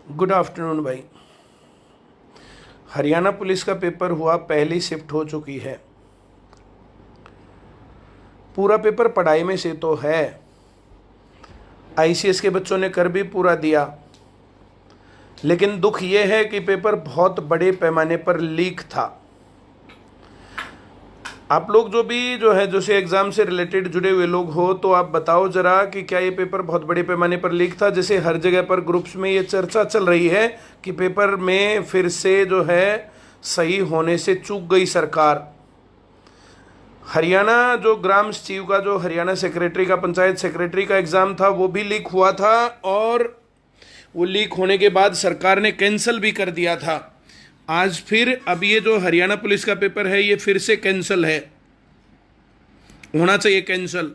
Good afternoon भाई। Haryana police का paper हुआ, पहली शिफ्ट हो चुकी है। पूरा पेपर पढ़ाई में से तो है, आईसीएस के बच्चों ने कर भी पूरा दिया, लेकिन दुख ये है कि पेपर बहुत बड़े पैमाने पर लीक था। आप लोग जो है जैसे एग्ज़ाम से रिलेटेड जुड़े हुए लोग हो, तो आप बताओ ज़रा कि क्या ये पेपर बहुत बड़े पैमाने पर लीक था। जैसे हर जगह पर ग्रुप्स में ये चर्चा चल रही है कि पेपर में फिर से जो है सही होने से चूक गई सरकार। हरियाणा जो ग्राम सचिव का, जो हरियाणा सेक्रेटरी का, पंचायत सेक्रेटरी का एग्ज़ाम था, वो भी लीक हुआ था, और वो लीक होने के बाद सरकार ने कैंसिल भी कर दिया था। आज फिर अब ये जो हरियाणा पुलिस का पेपर है, ये फिर से कैंसिल है, होना चाहिए कैंसिल,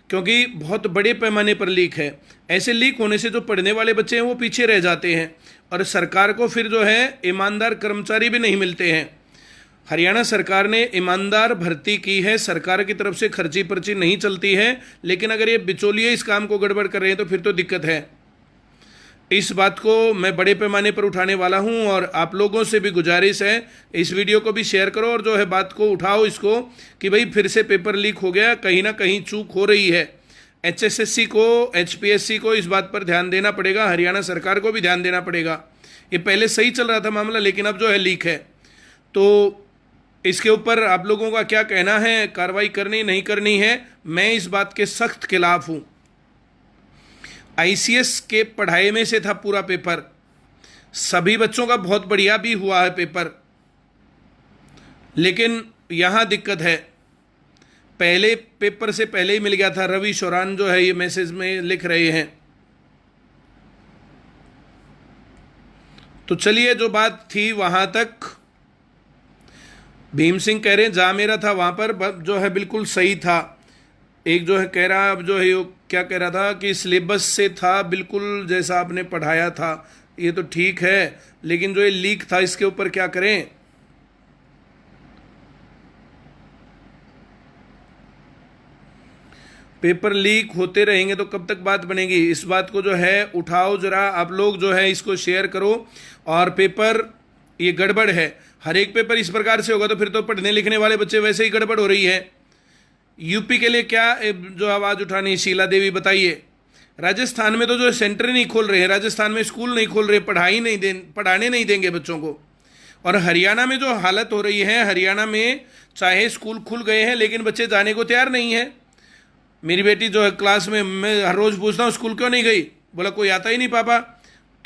क्योंकि बहुत बड़े पैमाने पर लीक है। ऐसे लीक होने से जो पढ़ने वाले बच्चे हैं वो पीछे रह जाते हैं, और सरकार को फिर जो है ईमानदार कर्मचारी भी नहीं मिलते हैं। हरियाणा सरकार ने ईमानदार भर्ती की है, सरकार की तरफ से खर्ची पर्ची नहीं चलती है, लेकिन अगर ये बिचौलिए इस काम को गड़बड़ कर रहे हैं तो फिर तो दिक्कत है। इस बात को मैं बड़े पैमाने पर उठाने वाला हूं, और आप लोगों से भी गुजारिश है, इस वीडियो को भी शेयर करो और जो है बात को उठाओ इसको, कि भाई फिर से पेपर लीक हो गया, कहीं ना कहीं चूक हो रही है। एचएसएससी को, एचपीएससी को इस बात पर ध्यान देना पड़ेगा, हरियाणा सरकार को भी ध्यान देना पड़ेगा। ये पहले सही चल रहा था मामला, लेकिन अब जो है लीक है, तो इसके ऊपर आप लोगों का क्या कहना है, कार्रवाई करनी नहीं करनी है? मैं इस बात के सख्त खिलाफ हूं। आईसीएस के पढ़ाई में से था पूरा पेपर, सभी बच्चों का बहुत बढ़िया भी हुआ है पेपर, लेकिन यहां दिक्कत है, पहले पेपर से पहले ही मिल गया था। रवि शौरान जो है ये मैसेज में लिख रहे हैं। तो चलिए, जो बात थी वहां तक। भीम सिंह कह रहे हैं जहां मेरा था वहां पर जो है बिल्कुल सही था। एक जो है कह रहा, अब जो है क्या कह रहा था कि सिलेबस से था बिल्कुल जैसा आपने पढ़ाया था, ये तो ठीक है, लेकिन जो ये लीक था इसके ऊपर क्या करें? पेपर लीक होते रहेंगे तो कब तक बात बनेगी? इस बात को जो है उठाओ जरा, आप लोग जो है इसको शेयर करो। और पेपर ये गड़बड़ है, हर एक पेपर इस प्रकार से होगा तो फिर तो पढ़ने लिखने वाले बच्चे वैसे ही गड़बड़ हो रही है। यूपी के लिए क्या जो आवाज़ उठानी, शीला देवी बताइए। राजस्थान में तो जो सेंटर नहीं खोल रहे हैं, राजस्थान में स्कूल नहीं खोल रहे, पढ़ाने नहीं देंगे बच्चों को। और हरियाणा में जो हालत हो रही है, हरियाणा में चाहे स्कूल खुल गए हैं लेकिन बच्चे जाने को तैयार नहीं है। मेरी बेटी जो है क्लास में, मैं हर रोज़ पूछता हूँ स्कूल क्यों नहीं गई, बोला कोई आता ही नहीं पापा।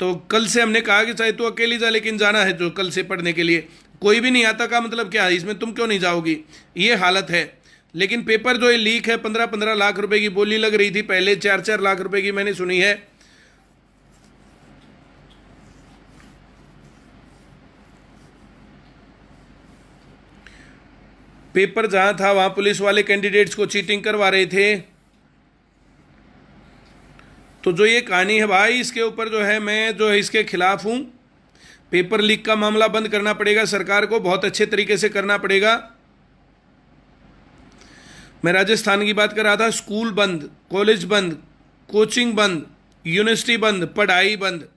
तो कल से हमने कहा कि चाहे तू अकेली जा, लेकिन जाना है जो कल से पढ़ने के लिए। कोई भी नहीं आता का मतलब क्या है, इसमें तुम क्यों नहीं जाओगी? ये हालत है। लेकिन पेपर जो है लीक है, 15-15 लाख रुपए की बोली लग रही थी, पहले 4-4 लाख रुपए की मैंने सुनी है। पेपर जहां था वहां पुलिस वाले कैंडिडेट्स को चीटिंग करवा रहे थे। तो जो ये कहानी है भाई, इसके ऊपर जो है मैं जो है इसके खिलाफ हूं। पेपर लीक का मामला बंद करना पड़ेगा, सरकार को बहुत अच्छे तरीके से करना पड़ेगा। मैं राजस्थान की बात कर रहा था, स्कूल बंद, कॉलेज बंद, कोचिंग बंद, यूनिवर्सिटी बंद, पढ़ाई बंद।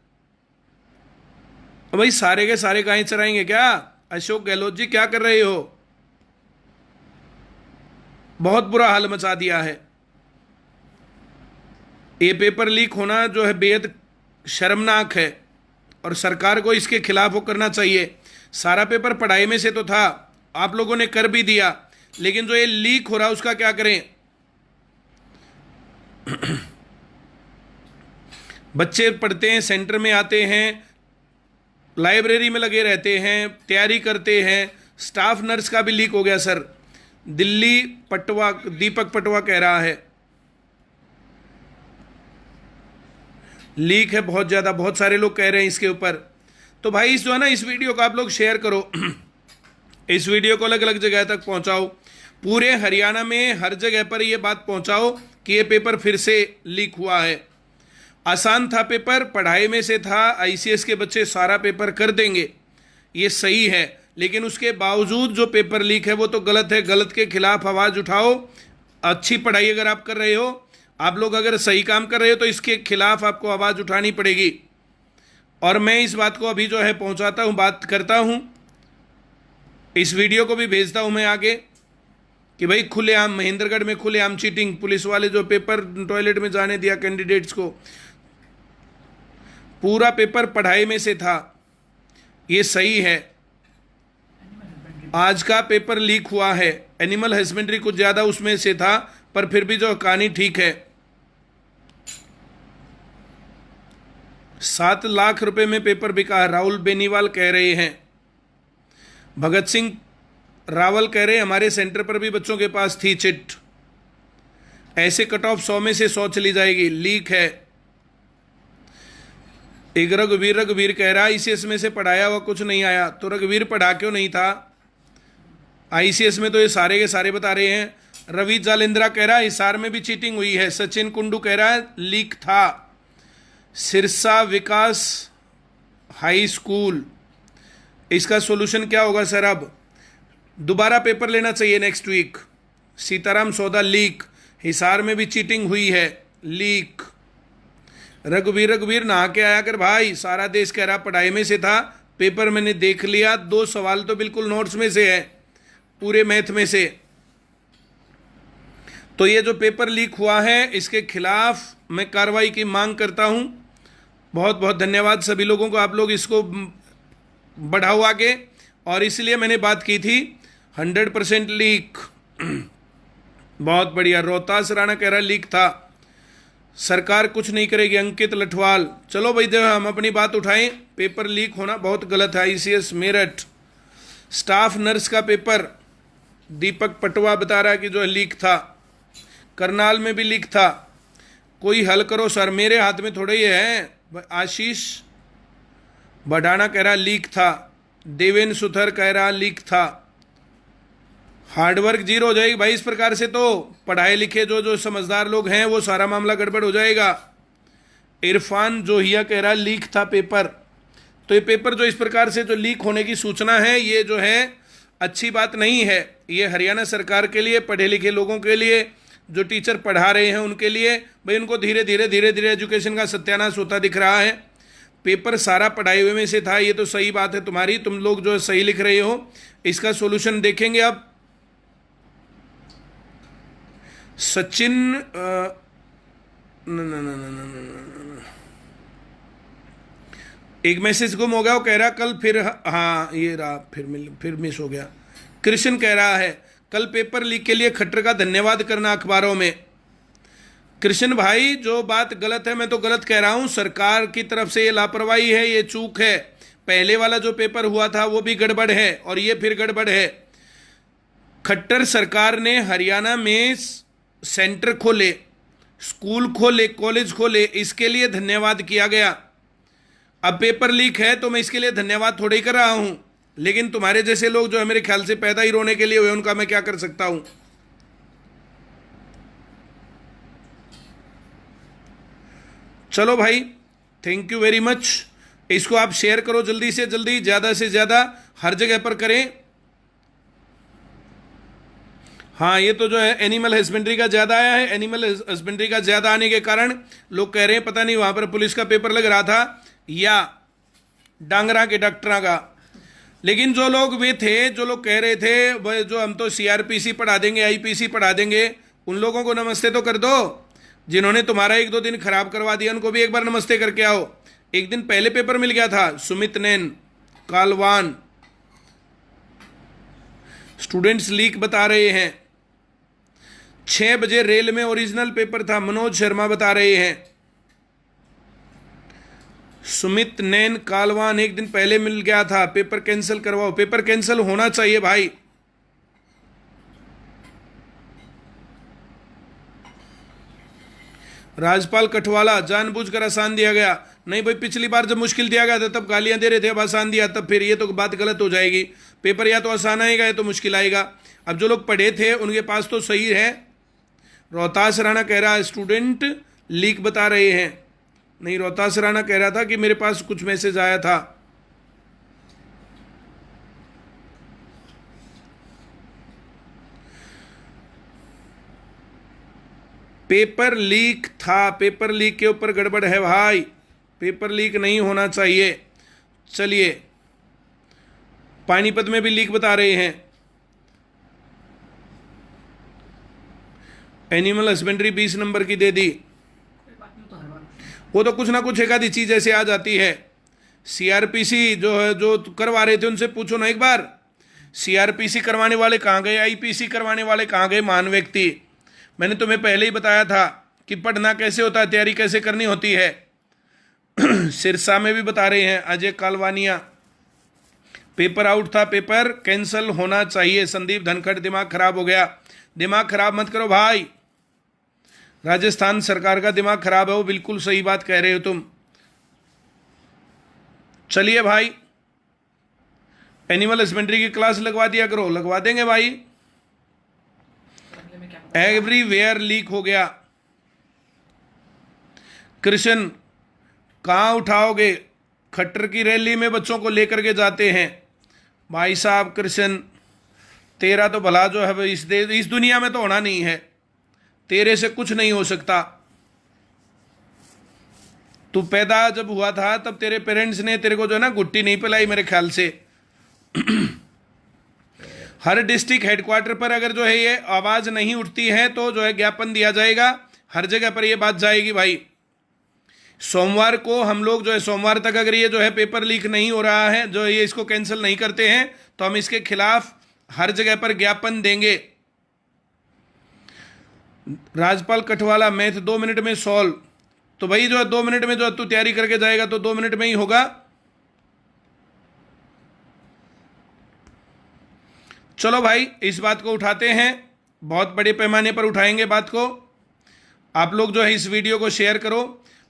भाई सारे के सारे गाय चराएंगे क्या? अशोक गहलोत जी क्या कर रहे हो? बहुत बुरा हाल मचा दिया है। ये पेपर लीक होना जो है बेहद शर्मनाक है, और सरकार को इसके खिलाफ वो करना चाहिए। सारा पेपर पढ़ाई में से तो था, आप लोगों ने कर भी दिया, लेकिन जो ये लीक हो रहा है उसका क्या करें? बच्चे पढ़ते हैं, सेंटर में आते हैं, लाइब्रेरी में लगे रहते हैं, तैयारी करते हैं। स्टाफ नर्स का भी लीक हो गया सर, दिल्ली पटवा, दीपक पटवा कह रहा है लीक है बहुत ज़्यादा, बहुत सारे लोग कह रहे हैं इसके ऊपर। तो भाई जो है ना, इस वीडियो को आप लोग शेयर करो इस वीडियो को अलग अलग जगह तक पहुंचाओ, पूरे हरियाणा में हर जगह पर ये बात पहुंचाओ कि ये पेपर फिर से लीक हुआ है। आसान था पेपर, पढ़ाई में से था, आईसीएस के बच्चे सारा पेपर कर देंगे, ये सही है, लेकिन उसके बावजूद जो पेपर लीक है वो तो गलत है। गलत के खिलाफ आवाज़ उठाओ। अच्छी पढ़ाई अगर आप कर रहे हो, आप लोग अगर सही काम कर रहे हो, तो इसके खिलाफ आपको आवाज़ उठानी पड़ेगी। और मैं इस बात को अभी जो है पहुंचाता हूं, बात करता हूं, इस वीडियो को भी भेजता हूं मैं आगे कि भाई खुलेआम महेंद्रगढ़ में खुलेआम चीटिंग, पुलिस वाले जो पेपर टॉयलेट में जाने दिया कैंडिडेट्स को, पूरा पेपर पढ़ाई में से था, ये सही है। आज का पेपर लीक हुआ है, एनिमल हस्बेंड्री कुछ ज्यादा उसमें से था, पर फिर भी जो कहानी ठीक है। 7 लाख रुपए में पेपर बिका, राहुल बेनीवाल कह रहे हैं। भगत सिंह रावल कह रहे हैं हमारे सेंटर पर भी बच्चों के पास थी चिट। ऐसे कट ऑफ 100 में से 100 चली जाएगी, लीक है। एक रघुवीर कह रहा आईसीएस में से पढ़ाया हुआ कुछ नहीं आया, तो रघुवीर पढ़ा क्यों नहीं था? आईसीएस में तो ये सारे के सारे बता रहे हैं। रवि जालेंद्रा कह रहा है हिसार में भी चीटिंग हुई है। सचिन कुंडू कह रहा है लीक था। सिरसा विकास हाई स्कूल, इसका सॉल्यूशन क्या होगा सर? अब दोबारा पेपर लेना चाहिए नेक्स्ट वीक। सीताराम सौदा लीक, हिसार में भी चीटिंग हुई है, लीक। रघुवीर नहा के आया कर भाई, सारा देश कह रहा पढ़ाई में से था, पेपर मैंने देख लिया, 2 सवाल तो बिल्कुल नोट्स में से है, पूरे मैथ में से। तो ये जो पेपर लीक हुआ है इसके खिलाफ मैं कार्रवाई की मांग करता हूं। बहुत बहुत धन्यवाद सभी लोगों को, आप लोग इसको बढ़ाओ आगे। और इसलिए मैंने बात की थी 100% लीक। बहुत बढ़िया। रोहतास राणा कह रहा लीक था, सरकार कुछ नहीं करेगी। अंकित लठवाल, चलो भाई देखो हम अपनी बात उठाएं, पेपर लीक होना बहुत गलत है। आईसीएस मेरठ स्टाफ नर्स का पेपर दीपक पटवा बता रहा है कि जो लीक था। करनाल में भी लीक था, कोई हल करो सर, मेरे हाथ में थोड़े ही है। आशीष बढ़ाना कह रहा लीक था। देवेन सुथर कह रहा लीक था। हार्डवर्क जीरो हो जाएगी भाई इस प्रकार से, तो पढ़ाए लिखे जो समझदार लोग हैं वो सारा मामला गड़बड़ हो जाएगा। इरफान जोहिया कह रहा लीक था पेपर। तो ये पेपर जो इस प्रकार से जो लीक होने की सूचना है, ये जो है अच्छी बात नहीं है। ये हरियाणा सरकार के लिए, पढ़े लिखे लोगों के लिए, जो टीचर पढ़ा रहे हैं उनके लिए, भाई उनको धीरे धीरे एजुकेशन का सत्यानाश होता दिख रहा है। पेपर सारा पढ़ाई हुए में से था, ये तो सही बात है तुम्हारी, तुम लोग जो सही लिख रहे हो। इसका सॉल्यूशन देखेंगे अब। सचिन एक मैसेज गुम हो गया, वो कह रहा कल फिर, हाँ ये रहा, फिर मिस हो गया। कृष्ण कह रहा है कल पेपर लीक के लिए खट्टर का धन्यवाद करना अखबारों में। कृष्ण भाई जो बात गलत है, मैं तो गलत कह रहा हूं, सरकार की तरफ से ये लापरवाही है, ये चूक है। पहले वाला जो पेपर हुआ था वो भी गड़बड़ है और ये फिर गड़बड़ है। खट्टर सरकार ने हरियाणा में सेंटर खोले, स्कूल खोले, कॉलेज खोले, इसके लिए धन्यवाद किया गया। अब पेपर लीक है तो मैं इसके लिए धन्यवाद थोड़ी कर रहा हूं, लेकिन तुम्हारे जैसे लोग जो है मेरे ख्याल से पैदा ही रोने के लिए हुए, उनका मैं क्या कर सकता हूं। चलो भाई, थैंक यू वेरी मच। इसको आप शेयर करो जल्दी से जल्दी, ज्यादा से ज्यादा हर जगह पर करें। हाँ ये तो जो है एनिमल हस्बेंड्री का ज्यादा आया है। एनिमल हस्बेंड्री का ज्यादा आने के कारण लोग कह रहे हैं पता नहीं वहां पर पुलिस का पेपर लग रहा था या डांगरा के डॉक्टरा का। लेकिन जो लोग वे थे, जो लोग कह रहे थे वह जो हम तो सीआरपीसी पढ़ा देंगे, आईपीसी पढ़ा देंगे, उन लोगों को नमस्ते तो कर दो। जिन्होंने तुम्हारा 1-2 दिन खराब करवा दिया उनको भी एक बार नमस्ते करके आओ। एक दिन पहले पेपर मिल गया था, सुमित नैन कालवान। स्टूडेंट्स लीक बता रहे हैं। 6 बजे रेल में ओरिजिनल पेपर था, मनोज शर्मा बता रहे हैं। सुमित नैन कालवान, एक दिन पहले मिल गया था, पेपर कैंसिल करवाओ। पेपर कैंसिल होना चाहिए भाई। राजपाल कठवाला, जानबूझकर आसान दिया गया। नहीं भाई, पिछली बार जब मुश्किल दिया गया था तब गालियां दे रहे थे, अब आसान दिया, तब फिर ये तो बात गलत हो जाएगी। पेपर या तो आसान आएगा या तो मुश्किल आएगा। अब जो लोग पढ़े थे उनके पास तो सही है। रोहतास राणा कह रहा है स्टूडेंट लीक बता रहे हैं। नहीं, रोहतास राणा कह रहा था कि मेरे पास कुछ मैसेज आया था। पेपर लीक था, पेपर लीक के ऊपर गड़बड़ है भाई। पेपर लीक नहीं होना चाहिए। चलिए, पानीपत में भी लीक बता रहे हैं। एनिमल हस्बेंड्री 20 नंबर की दे दी। वो तो कुछ ना कुछ एक आधी चीज ऐसे आ जाती है। सीआरपीसी जो है, जो करवा रहे थे उनसे पूछो ना एक बार, सीआरपीसी करवाने वाले कहाँ गए, आईपीसी करवाने वाले कहाँ गए महान व्यक्ति। मैंने तुम्हें पहले ही बताया था कि पढ़ना कैसे होता है, तैयारी कैसे करनी होती है। सिरसा में भी बता रहे हैं अजय कालवानिया, पेपर आउट था, पेपर कैंसल होना चाहिए। संदीप धनखड़, दिमाग खराब हो गया। दिमाग खराब मत करो भाई, राजस्थान सरकार का दिमाग खराब है, वो बिल्कुल सही बात कह रहे हो तुम। चलिए भाई, एनिमल हस्बेंड्री की क्लास लगवा दिया करो। लगवा देंगे भाई। एवरीवेयर लीक हो गया। कृष्ण, कहां उठाओगे? खट्टर की रैली में बच्चों को लेकर के जाते हैं। भाई साहब कृष्ण, तेरा तो भला जो है इस दुनिया में तो होना नहीं है, तेरे से कुछ नहीं हो सकता। तू पैदा जब हुआ था तब तेरे पेरेंट्स ने तेरे को जो है ना गुट्टी नहीं पिलाई मेरे ख्याल से। हर डिस्ट्रिक्ट हेडक्वार्टर पर अगर जो है ये आवाज नहीं उठती है तो जो है ज्ञापन दिया जाएगा, हर जगह पर ये बात जाएगी भाई। सोमवार को हम लोग जो है, सोमवार तक अगर ये जो है पेपर लीक नहीं हो रहा है, जो ये इसको कैंसिल नहीं करते हैं, तो हम इसके खिलाफ हर जगह पर ज्ञापन देंगे। राजपाल कठवाला, मैथ 2 मिनट में सॉल्व। तो भाई जो है 2 मिनट में जो तू तैयारी करके जाएगा तो 2 मिनट में ही होगा। चलो भाई, इस बात को उठाते हैं, बहुत बड़े पैमाने पर उठाएंगे बात को। आप लोग जो है इस वीडियो को शेयर करो।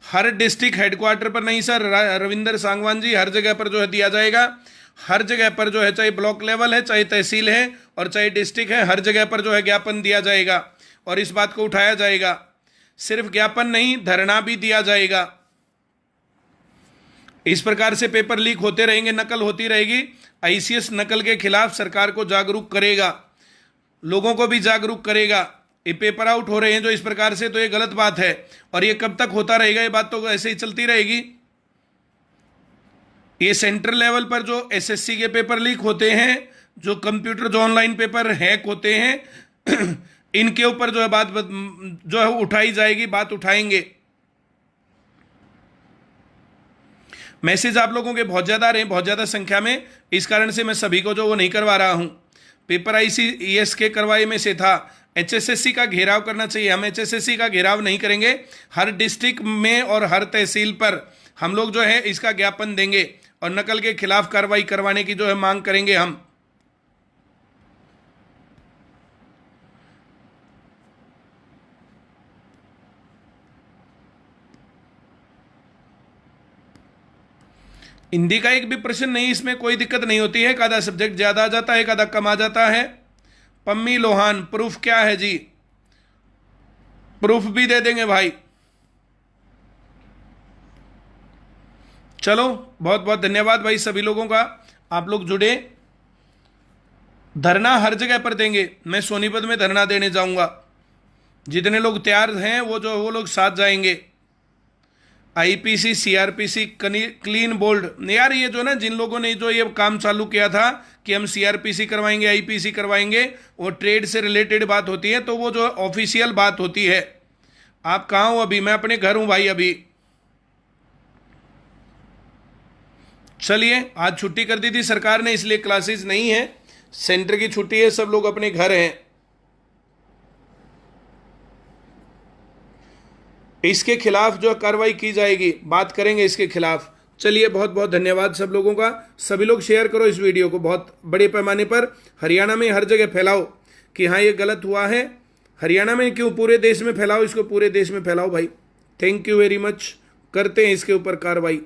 हर डिस्ट्रिक्ट हेडक्वार्टर पर नहीं सर, रविंदर सांगवान जी, हर जगह पर जो है दिया जाएगा। हर जगह पर जो है, चाहे ब्लॉक लेवल है, चाहे तहसील है और चाहे डिस्ट्रिक्ट है, हर जगह पर जो है ज्ञापन दिया जाएगा और इस बात को उठाया जाएगा। सिर्फ ज्ञापन नहीं, धरना भी दिया जाएगा। इस प्रकार से पेपर लीक होते रहेंगे, नकल होती रहेगी। आईसीएस नकल के खिलाफ सरकार को जागरूक करेगा, लोगों को भी जागरूक करेगा। ये पेपर आउट हो रहे हैं जो इस प्रकार से, तो ये गलत बात है। और ये कब तक होता रहेगा? ये बात तो ऐसे ही चलती रहेगी। ये सेंट्रल लेवल पर जो एसएससी के पेपर लीक होते हैं, जो कंप्यूटर जो ऑनलाइन पेपर हैक होते हैं, इनके ऊपर जो है बात जो है उठाई जाएगी, बात उठाएंगे। मैसेज आप लोगों के बहुत ज़्यादा आ रहे हैं, बहुत ज़्यादा संख्या में, इस कारण से मैं सभी को जो वो नहीं करवा रहा हूं। पेपर आईसीएस के करवाए में से था, एचएसएससी का घेराव करना चाहिए। हम एचएसएससी का घेराव नहीं करेंगे, हर डिस्ट्रिक्ट में और हर तहसील पर हम लोग जो है इसका ज्ञापन देंगे और नकल के खिलाफ कार्रवाई करवाने की जो है मांग करेंगे हम। हिंदी का एक भी प्रश्न नहीं, इसमें कोई दिक्कत नहीं होती है। एक आधा सब्जेक्ट ज्यादा आ जाता है, एक आधा कम आ जाता है। पम्मी लोहान, प्रूफ क्या है जी? प्रूफ भी दे देंगे भाई। चलो, बहुत बहुत धन्यवाद भाई सभी लोगों का, आप लोग जुड़े। धरना हर जगह पर देंगे। मैं सोनीपत में धरना देने जाऊंगा, जितने लोग तैयार हैं वो लोग साथ जाएंगे। IPC, CrPC, clean bowled. यार ये जो ना, जिन लोगों ने जो ये काम चालू किया था कि हम सीआरपीसी करवाएंगे, आईपीसी करवाएंगे, वो ट्रेड से रिलेटेड बात होती है, तो वो जो ऑफिशियल बात होती है। आप कहाँ हो अभी? मैं अपने घर हूं भाई अभी। चलिए, आज छुट्टी कर दी थी सरकार ने, इसलिए क्लासेस नहीं है, सेंटर की छुट्टी है, सब लोग अपने घर हैं। इसके खिलाफ जो कार्रवाई की जाएगी, बात करेंगे इसके खिलाफ। चलिए, बहुत बहुत धन्यवाद सब लोगों का। सभी लोग शेयर करो इस वीडियो को, बहुत बड़े पैमाने पर हरियाणा में हर जगह फैलाओ कि हाँ ये गलत हुआ है। हरियाणा में क्यों, पूरे देश में फैलाओ इसको, पूरे देश में फैलाओ भाई। Thank you very much. करते हैं इसके ऊपर कार्रवाई।